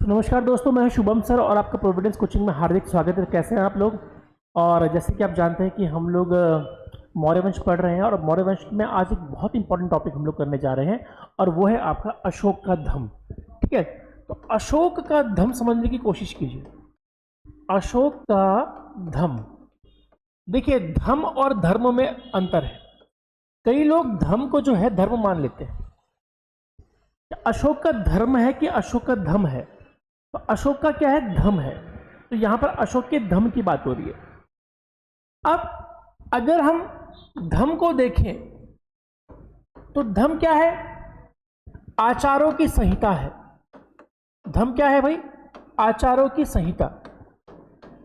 तो नमस्कार दोस्तों, मैं शुभम सर और आपका प्रोविडेंस कोचिंग में हार्दिक स्वागत है। कैसे हैं आप लोग। और जैसे कि आप जानते हैं कि हम लोग मौर्य वंश पढ़ रहे हैं और मौर्य वंश में आज एक बहुत इंपॉर्टेंट टॉपिक हम लोग करने जा रहे हैं और वो है आपका अशोक का धम। ठीक है, तो अशोक का धम समझने की कोशिश कीजिए। अशोक का धम, देखिए धम और धर्म में अंतर है। कई लोग धम को जो है धर्म मान लेते हैं। अशोक का धर्म है कि अशोक का धम है? तो अशोक का क्या है? धम है। तो यहां पर अशोक के धम की बात हो रही है। अब अगर हम धम को देखें तो धम क्या है? आचारों की संहिता है। धम क्या है भाई? आचारों की संहिता।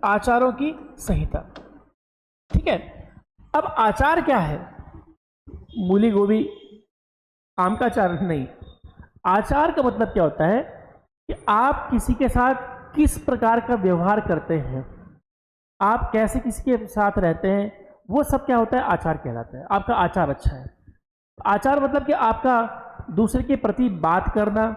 आचारों की संहिता, ठीक है। अब आचार क्या है? मूली गोभी आम का अचार नहीं। आचार का मतलब क्या होता है कि आप किसी के साथ किस प्रकार का व्यवहार करते हैं, आप कैसे किसी के साथ रहते हैं, वो सब क्या होता है? आचार कहलाता है। आपका आचार अच्छा है। आचार मतलब कि आपका दूसरे के प्रति बात करना,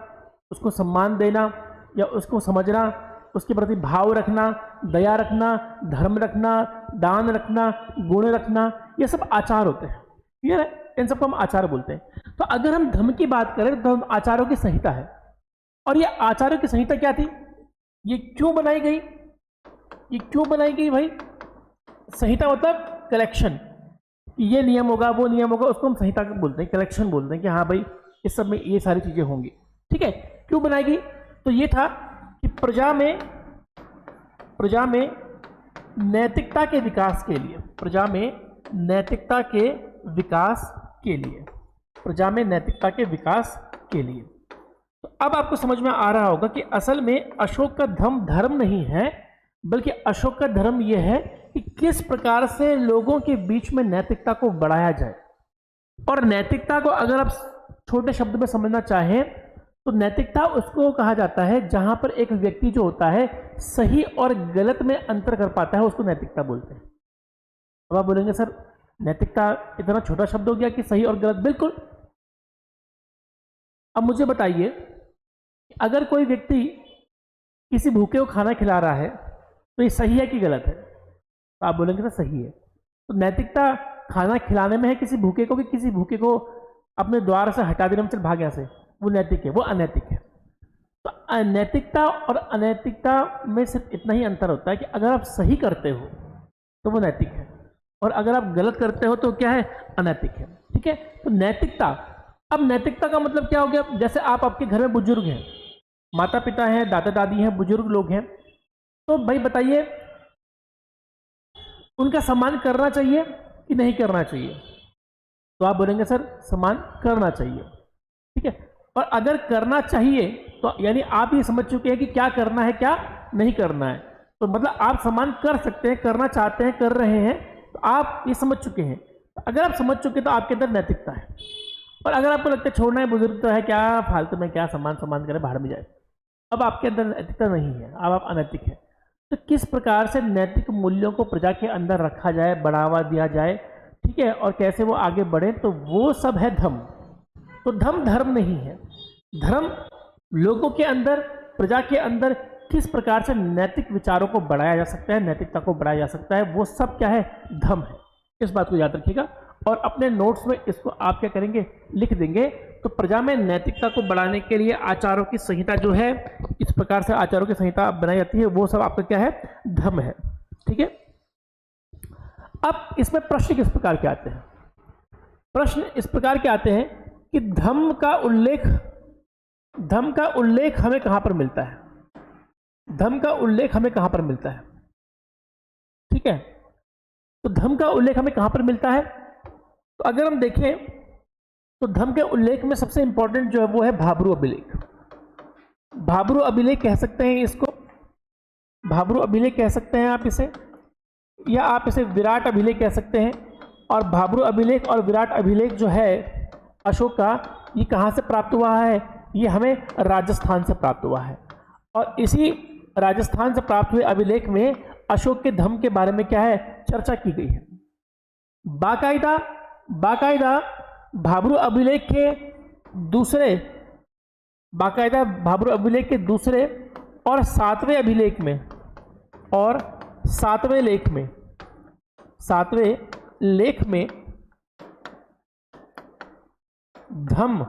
उसको सम्मान देना या उसको समझना, उसके प्रति भाव रखना, दया रखना, धर्म रखना, दान रखना, गुण रखना, ये सब आचार होते हैं। क्लियर है? इन सबको हम आचार बोलते हैं। तो अगर हम धर्म की बात करें तो आचारों की संहिता है। और ये आचार्यों की संहिता क्या थी? ये क्यों बनाई गई? ये क्यों बनाई गई भाई? संहिता मतलब कलेक्शन। ये नियम होगा, वो नियम होगा, उसको हम संहिता बोलते हैं, कलेक्शन बोलते हैं कि हाँ भाई इस सब में ये सारी चीजें होंगी। ठीक है, क्यों बनाई गई? तो ये था कि प्रजा में नैतिकता के विकास के लिए, प्रजा में नैतिकता के विकास के लिए, प्रजा में नैतिकता के विकास के लिए। तो अब आपको समझ में आ रहा होगा कि असल में अशोक का धर्म नहीं है, बल्कि अशोक का धर्म यह है कि किस प्रकार से लोगों के बीच में नैतिकता को बढ़ाया जाए। और नैतिकता को अगर आप छोटे शब्द में समझना चाहें तो नैतिकता उसको कहा जाता है जहां पर एक व्यक्ति जो होता है सही और गलत में अंतर कर पाता है, उसको नैतिकता बोलते हैं। अब आप बोलेंगे सर नैतिकता इतना छोटा शब्द हो गया कि सही और गलत? बिल्कुल। अब मुझे बताइए, अगर कोई व्यक्ति किसी भूखे को खाना खिला रहा है तो ये सही है कि गलत है? तो आप बोलेंगे सर सही है। तो नैतिकता खाना खिलाने में है किसी भूखे को, कि किसी भूखे को अपने द्वार से हटा देने में, चल भाग यहाँ से, वो नैतिक है, वो अनैतिक है? तो अनैतिकता और अनैतिकता में सिर्फ इतना ही अंतर होता है कि अगर आप सही करते हो तो वो नैतिक है और अगर आप गलत करते हो तो क्या है? अनैतिक है। ठीक है, तो नैतिकता। अब नैतिकता का मतलब क्या हो गया? जैसे आप आपके घर में बुजुर्ग हैं, माता पिता हैं, दादा दादी हैं, बुजुर्ग लोग हैं, तो भाई बताइए उनका सम्मान करना चाहिए कि नहीं करना चाहिए? तो आप बोलेंगे सर सम्मान करना चाहिए। ठीक है, और अगर करना चाहिए तो यानी आप ये समझ चुके हैं कि क्या करना है क्या नहीं करना है। तो मतलब आप सम्मान कर सकते हैं, करना चाहते हैं, कर रहे हैं, तो आप ये समझ चुके हैं। अगर आप समझ चुके तो आपके अंदर नैतिकता है। और अगर आपको लगता है छोड़ना है, बुजुर्ग तो है, क्या फालतू में क्या सम्मान करे, बाहर में जाए, अब आपके अंदर नैतिकता नहीं है, अब आप अनैतिक है। तो किस प्रकार से नैतिक मूल्यों को प्रजा के अंदर रखा जाए, बढ़ावा दिया जाए, ठीक है, और कैसे वो आगे बढ़े, तो वो सब है धम। तो धर्म नहीं है। धर्म लोगों के अंदर, प्रजा के अंदर किस प्रकार से नैतिक विचारों को बढ़ाया जा सकता है, नैतिकता को बढ़ाया जा सकता है, वो सब क्या है? धम है। इस बात को याद रखिएगा और अपने नोट्स में इसको आप क्या करेंगे? लिख देंगे। तो प्रजा में नैतिकता को बढ़ाने के लिए आचारों की संहिता जो है, इस प्रकार से आचारों की संहिता बनाई जाती है, वो सब आपका क्या है? धम है। ठीक है, अब इसमें प्रश्न किस प्रकार के आते हैं? प्रश्न इस प्रकार के आते हैं कि धम का उल्लेख हमें कहां पर मिलता है? धम का उल्लेख हमें कहां पर मिलता है? ठीक है, तो धम का उल्लेख हमें कहां पर मिलता है? तो अगर हम देखें तो धम के उल्लेख में सबसे इंपॉर्टेंट जो है वो है भाब्रू अभिलेख। भाब्रू अभिलेख कह सकते हैं इसको, भाब्रू अभिलेख कह सकते हैं आप इसे, या आप इसे विराट अभिलेख कह सकते हैं। और भाब्रू अभिलेख और विराट अभिलेख जो है अशोक का, ये कहाँ से प्राप्त हुआ है? ये हमें राजस्थान से प्राप्त हुआ है। और इसी राजस्थान से प्राप्त हुए अभिलेख में अशोक के धम के बारे में क्या है? चर्चा की गई है। बाकायदा भाब्रू अभिलेख के दूसरे और सातवें अभिलेख में, और सातवें लेख में, सातवें लेख में धम्म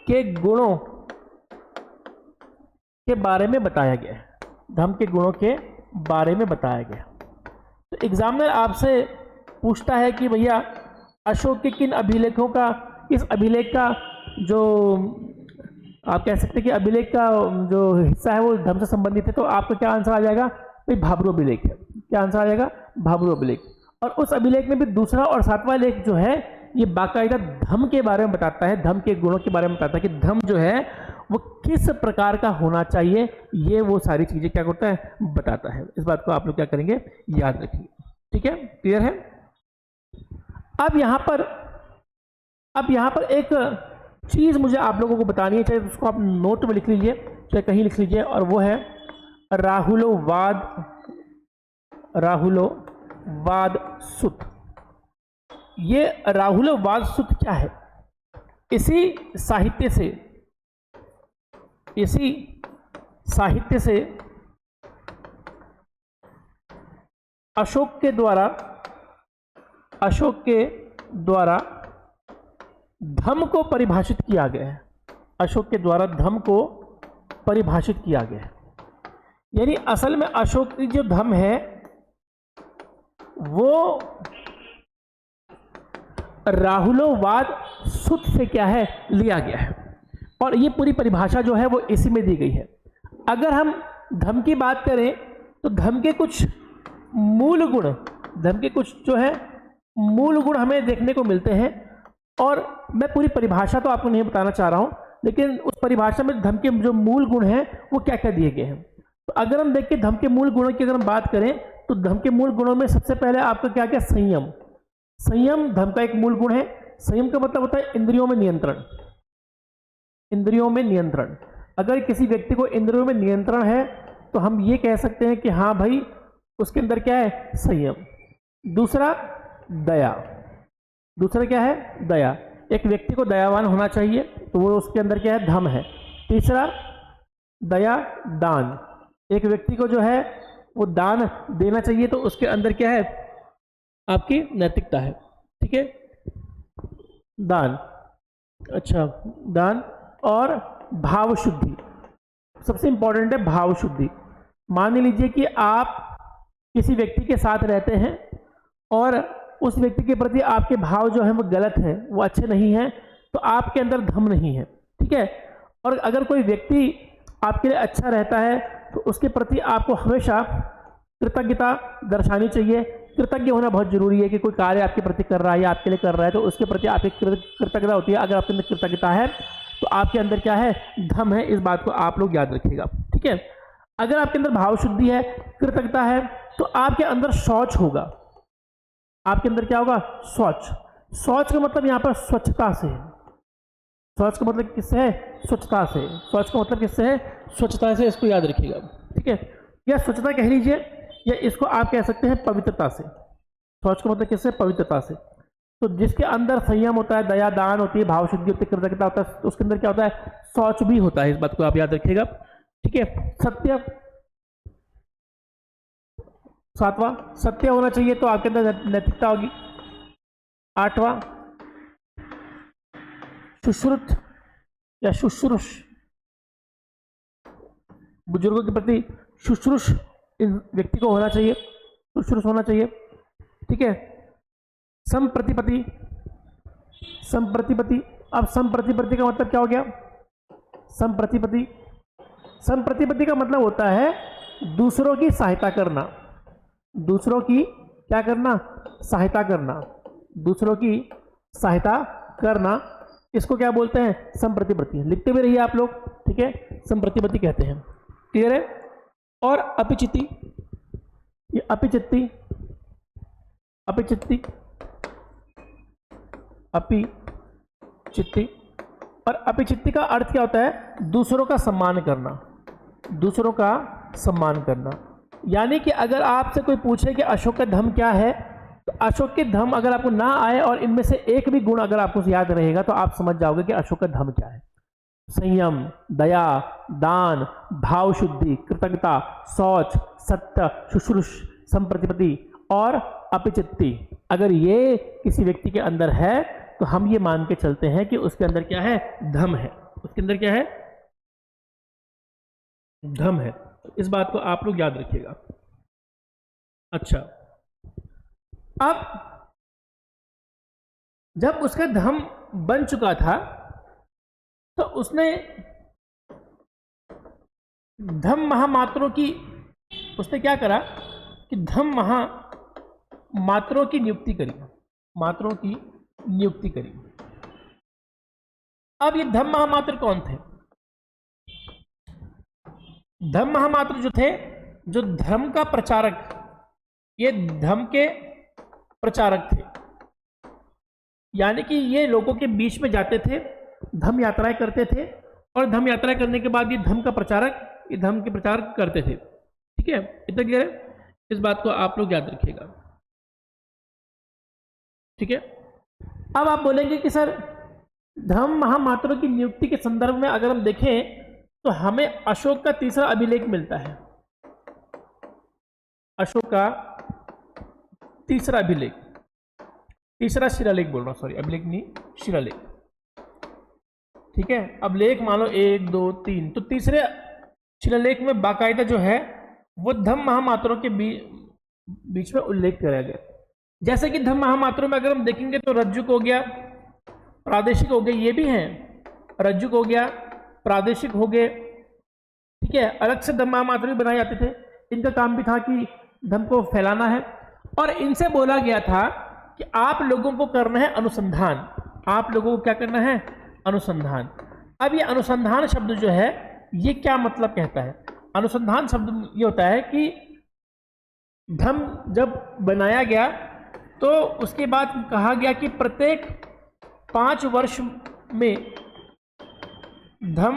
के गुणों के बारे में बताया गया है। धम्म के गुणों के बारे में बताया गया। तो एग्जामिनर आपसे पूछता है कि भैया अशोक के किन अभिलेखों का, किस अभिलेख का जो आप कह सकते हैं कि अभिलेख का जो हिस्सा है वो धम्म से संबंधित है, तो आपका क्या आंसर आ जाएगा? भाई भाब्रू अभिलेख है। क्या आंसर आ जाएगा? भाब्रू अभिलेख। और उस अभिलेख में भी दूसरा और सातवां लेख जो है ये बाकायदा धम्म के बारे में बताता है, धम्म के गुणों के बारे में बताता है कि धम्म जो है वो किस प्रकार का होना चाहिए, ये वो सारी चीजें क्या करता है? बताता है। इस बात को आप लोग क्या करेंगे? याद रखिए। ठीक है, क्लियर है? अब यहां पर एक चीज मुझे आप लोगों को बतानी है, चाहे उसको आप नोट में लिख लीजिए चाहे कहीं लिख लीजिए, और वो है राहुलोवाद सुत। ये राहुलोवाद सुत क्या है? इसी साहित्य से अशोक के द्वारा धम्म को परिभाषित किया गया है। अशोक के द्वारा धम्म को परिभाषित किया गया है। यानी असल में अशोक की जो धम्म है वो राहुलोवाद सुत से क्या है? लिया गया है। और ये पूरी परिभाषा जो है वो इसी में दी गई है। अगर हम धम्म की बात करें तो धम्म के कुछ मूल गुण, धम्म के कुछ जो है मूल गुण हमें देखने को मिलते हैं। और मैं पूरी परिभाषा तो आपको नहीं बताना चाह रहा हूं, लेकिन उस परिभाषा में धम्म के जो मूल गुण हैं वो क्या क्या दिए गए हैं। तो अगर हम देख के धम्म के मूल गुणों की अगर हम बात करें तो धम्म के मूल गुणों में सबसे पहले आपका क्या क्या? संयम। संयम धम्म का एक मूल गुण है। संयम का मतलब होता है इंद्रियों में नियंत्रण। इंद्रियों में नियंत्रण। अगर किसी व्यक्ति को इंद्रियों में नियंत्रण है तो हम ये कह सकते हैं कि हाँ भाई उसके अंदर क्या है? संयम। दूसरा दया। दूसरा क्या है? दया। एक व्यक्ति को दयावान होना चाहिए तो वो उसके अंदर क्या है? धम्म है। तीसरा दया दान। एक व्यक्ति को जो है वो दान देना चाहिए तो उसके अंदर क्या है? आपकी नैतिकता है। ठीक है, दान। अच्छा, दान। और भाव शुद्धि सबसे इंपॉर्टेंट है। भाव शुद्धि। मान लीजिए कि आप किसी व्यक्ति के साथ रहते हैं और उस व्यक्ति के प्रति आपके भाव जो है वो गलत है, वो अच्छे नहीं हैं, तो आपके अंदर धम्म नहीं है। ठीक है। और अगर कोई व्यक्ति आपके लिए अच्छा रहता है तो उसके प्रति आपको हमेशा कृतज्ञता दर्शानी चाहिए। कृतज्ञ होना बहुत जरूरी है कि कोई कार्य आपके प्रति कर रहा है या आपके लिए कर रहा है तो उसके प्रति आपकी कृतज्ञता होती है। अगर आपके अंदर कृतज्ञता है तो आपके अंदर क्या है? धम्म है। इस बात को आप लोग याद रखिएगा। ठीक है। अगर आपके अंदर भाव शुद्धि है, कृतज्ञता है, तो आपके अंदर शौच होगा। आपके अंदर क्या होगा? शौच। शौच का मतलब यहां पर स्वच्छता से है। शौच का मतलब किससे है? स्वच्छता से। शौच का मतलब किससे है? स्वच्छता से। इसको याद रखिएगा। ठीक है। या स्वच्छता कह लीजिए या इसको आप कह सकते हैं पवित्रता से। शौच का मतलब किससे? पवित्रता से। तो जिसके अंदर संयम होता है, दया दान होती है, भाव शुद्धि होती है, कृतज्ञता होता है, तो उसके अंदर क्या होता है? शौच भी होता है। इस बात को आप याद रखिएगा। ठीक है। सत्य। सातवां सत्य होना चाहिए तो आपके अंदर नैतिकता होगी। आठवां शुश्रुत या शुश्रूष। बुजुर्गों के प्रति शुश्रूष इस व्यक्ति को होना चाहिए, शुश्रूष होना चाहिए। ठीक है। संप्रतिपत्ति। संप्रतिपत्ति। अब संप्रतिपत्ति का मतलब क्या हो गया? संप्रतिपत्ति। संप्रतिपत्ति का मतलब होता है दूसरों की सहायता करना। दूसरों की क्या करना? सहायता करना। दूसरों की सहायता करना, इसको क्या बोलते हैं? संप्रतिपत्ति। लिखते भी रहिए आप लोग। ठीक है। संप्रतिपत्ति कहते हैं। क्लियर है। और अपिचित्ति। ये अपिचित्ति, अपिचित्ति, अपिचित्ति। और अपिचित्ति का अर्थ क्या होता है? दूसरों का सम्मान करना। दूसरों का सम्मान करना। यानी कि अगर आपसे कोई पूछे कि अशोक का धम्म क्या है, तो अशोक के धम्म अगर आपको ना आए और इनमें से एक भी गुण अगर आपको याद रहेगा तो आप समझ जाओगे कि अशोक का धम्म क्या है। संयम, दया, दान, भाव शुद्धि, कृतज्ञता, शौच, सत्य, शुश्रूष, संप्रतिपत्ति और अपिचित्ति। अगर ये किसी व्यक्ति के अंदर है तो हम ये मान के चलते हैं कि उसके अंदर क्या है, धम है। उसके अंदर क्या है, धम है। इस बात को आप लोग याद रखिएगा। अच्छा, अब जब उसका धम बन चुका था तो उसने धम महामात्रों की, उसने क्या करा कि धम महामात्रों की नियुक्ति करी, मात्रों की नियुक्ति करी। अब ये धम महामात्र कौन थे? धम महामात्र जो थे, जो धर्म का प्रचारक, ये धर्म के प्रचारक थे। यानी कि ये लोगों के बीच में जाते थे, धर्म यात्राएं करते थे, और धर्म यात्राएं करने के बाद ये धर्म का प्रचारक, ये धर्म के प्रचार करते थे। ठीक है, इतना क्लियर है? इस बात को आप लोग याद रखिएगा। ठीक है, अब आप बोलेंगे कि सर धर्म महामात्रों की नियुक्ति के संदर्भ में अगर हम देखें तो हमें अशोक का तीसरा अभिलेख मिलता है। अशोक का तीसरा अभिलेख, तीसरा शिलालेख बोल रहा हूं, सॉरी अभिलेख नहीं, शिलालेख। ठीक है, अब लेख मान लो 1 2 3, तो तीसरे शिलालेख में बाकायदा जो है वो धम्म महामात्रों के बीच में उल्लेख कराया गया। जैसे कि धम्म महामात्रों में अगर हम देखेंगे तो रज्जुक हो गया, प्रादेशिक हो गए, ये भी हैं, रज्जुक हो गया, प्रादेशिक हो गए। ठीक है, अलग से धम्म महामात्र भी बनाए जाते थे। इनका काम भी था कि धम्म को फैलाना है, और इनसे बोला गया था कि आप लोगों को करना है अनुसंधान। आप लोगों को क्या करना है? अनुसंधान। अब ये अनुसंधान शब्द जो है ये क्या मतलब कहता है? अनुसंधान शब्द ये होता है कि धम्म जब बनाया गया तो उसके बाद कहा गया कि प्रत्येक 5 वर्ष में धम्म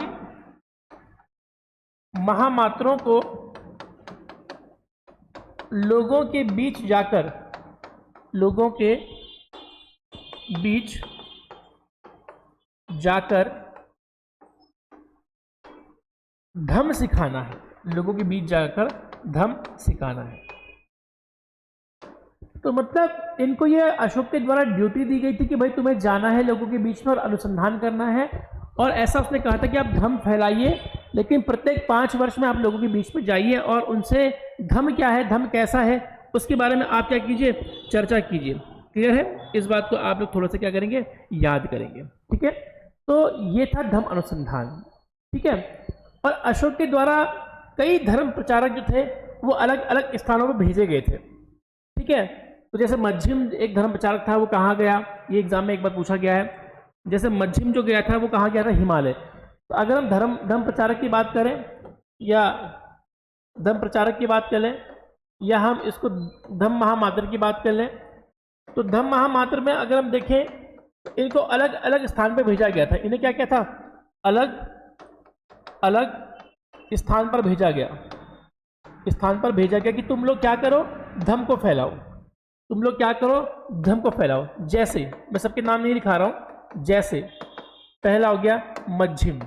महामात्रों को लोगों के बीच जाकर, लोगों के बीच जाकर धम्म सिखाना है। लोगों के बीच जाकर धम्म सिखाना है। तो मतलब इनको ये अशोक के द्वारा ड्यूटी दी गई थी कि भाई तुम्हें जाना है लोगों के बीच में और अनुसंधान करना है, और ऐसा उसने कहा था कि आप धम्म फैलाइए, लेकिन प्रत्येक 5 वर्ष में आप लोगों के बीच में जाइए और उनसे धम्म क्या है, धम्म कैसा है, उसके बारे में आप क्या कीजिए, चर्चा कीजिए। क्लियर है? इस बात को आप लोग थोड़ा सा क्या करेंगे, याद करेंगे। ठीक है, तो ये था धम्म अनुसंधान। ठीक है, और अशोक के द्वारा कई धर्म प्रचारक जो थे वो अलग अलग स्थानों पर भेजे गए थे। ठीक है, तो जैसे मध्यम एक धर्म प्रचारक था, वो कहाँ गया, ये एग्जाम में एक बार पूछा गया है। जैसे मध्यम जो गया था वो कहाँ गया था, हिमालय। तो अगर हम धर्म प्रचारक की बात करें या धर्म प्रचारक की बात करें, या हम इसको धम्म महामात्र की बात कर लें, तो धम्म महामात्र में अगर हम देखें तो इनको अलग अलग स्थान पर भेजा गया था। इन्हें क्या क्या था, अलग अलग स्थान पर भेजा गया, स्थान पर भेजा गया कि तुम लोग क्या करो, धम्म को फैलाओ, तुम लोग क्या करो, धम्म को फैलाओ। जैसे मैं सबके नाम नहीं लिखा रहा हूं, जैसे पहला हो गया मध्यम।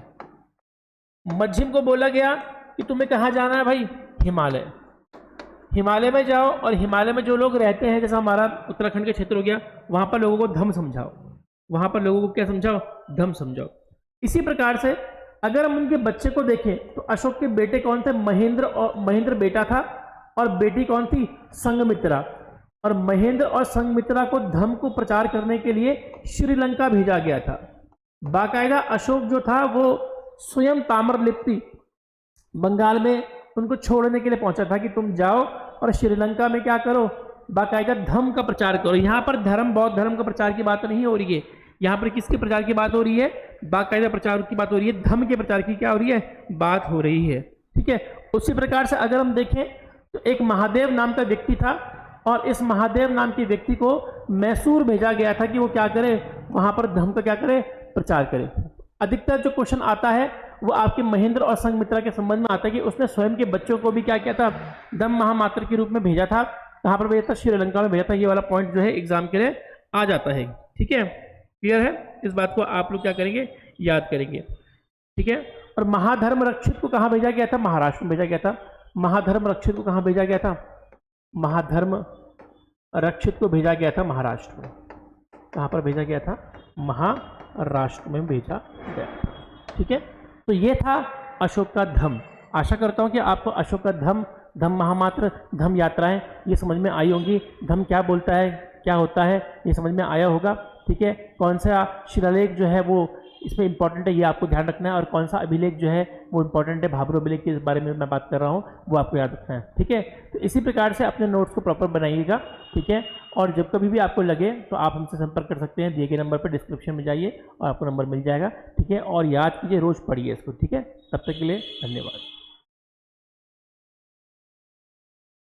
मध्यम को बोला गया कि तुम्हें कहाँ जाना है भाई, हिमालय। हिमालय में जाओ और हिमालय में जो लोग रहते हैं, जैसा हमारा उत्तराखंड का क्षेत्र हो गया, वहां पर लोगों को धम्म समझाओ, वहां पर लोगों को क्या समझाओ, धम्म समझाओ। इसी प्रकार से अगर हम उनके बच्चे को देखें तो अशोक के बेटे कौन थे, महेंद्र, और महेंद्र बेटा था, और बेटी कौन थी, संघमित्रा। और महेंद्र और संघमित्रा को धम्म को प्रचार करने के लिए श्रीलंका भेजा गया था। बाकायदा अशोक जो था वो स्वयं ताम्रलिप्ति बंगाल में उनको छोड़ने के लिए पहुंचा था कि तुम जाओ और श्रीलंका में क्या करो, बाकायदा धम्म का प्रचार करो। यहाँ पर धर्म, बौद्ध धर्म का प्रचार की बात नहीं हो रही है, यहाँ पर किसके प्रचार की बात हो रही है, बाकायदा प्रचार की बात हो रही है, धम्म के प्रचार की क्या हो रही है, बात हो रही है। ठीक है, उसी प्रकार से अगर हम देखें तो एक महादेव नाम का व्यक्ति था, और इस महादेव नाम के व्यक्ति को मैसूर भेजा गया था कि वो क्या करे, वहां पर धम्म का क्या करे, प्रचार करे। अधिकतर जो क्वेश्चन आता है वो आपके महेंद्र और संघमित्रा के संबंध में आता है कि उसने स्वयं के बच्चों को भी क्या किया था, धम्म महामात्र के रूप में भेजा था। कहाँ पर भेजा था, श्रीलंका में भेजा था। ये वाला पॉइंट जो है एग्जाम के लिए आ जाता है। ठीक है, क्लियर है? इस बात को आप लोग क्या करेंगे, याद करेंगे। ठीक है। और महाधर्म रक्षित को कहाँ भेजा गया था? महाराष्ट्र में भेजा गया था। महाधर्म रक्षित को कहाँ भेजा गया था? महाधर्म रक्षित को भेजा गया था महाराष्ट्र में। कहाँ पर भेजा गया था? महाराष्ट्र में भेजा गया। ठीक है, तो ये था अशोक का धम्म। आशा करता हूँ कि आपको अशोक का धम्म, धम्म महामात्र, धम्म यात्राएं ये समझ में आई होंगी। धम्म क्या बोलता है, क्या होता है, ये समझ में आया होगा। ठीक है, कौन सा शिलालेख जो है वो इसमें इंपॉर्टेंट है, ये आपको ध्यान रखना है, और कौन सा अभिलेख जो है वो इंपॉर्टेंट है, भाबर अभिलेख के बारे में मैं बात कर रहा हूँ, वो आपको याद रखना है। ठीक है, तो इसी प्रकार से अपने नोट्स को प्रॉपर बनाइएगा। ठीक है, और जब कभी भी आपको लगे तो आप हमसे संपर्क कर सकते हैं, दिए गए नंबर पर डिस्क्रिप्शन में जाइए और आपको नंबर मिल जाएगा। ठीक है, और याद कीजिए, रोज़ पढ़िए इसको। ठीक है, तब तक के लिए धन्यवाद।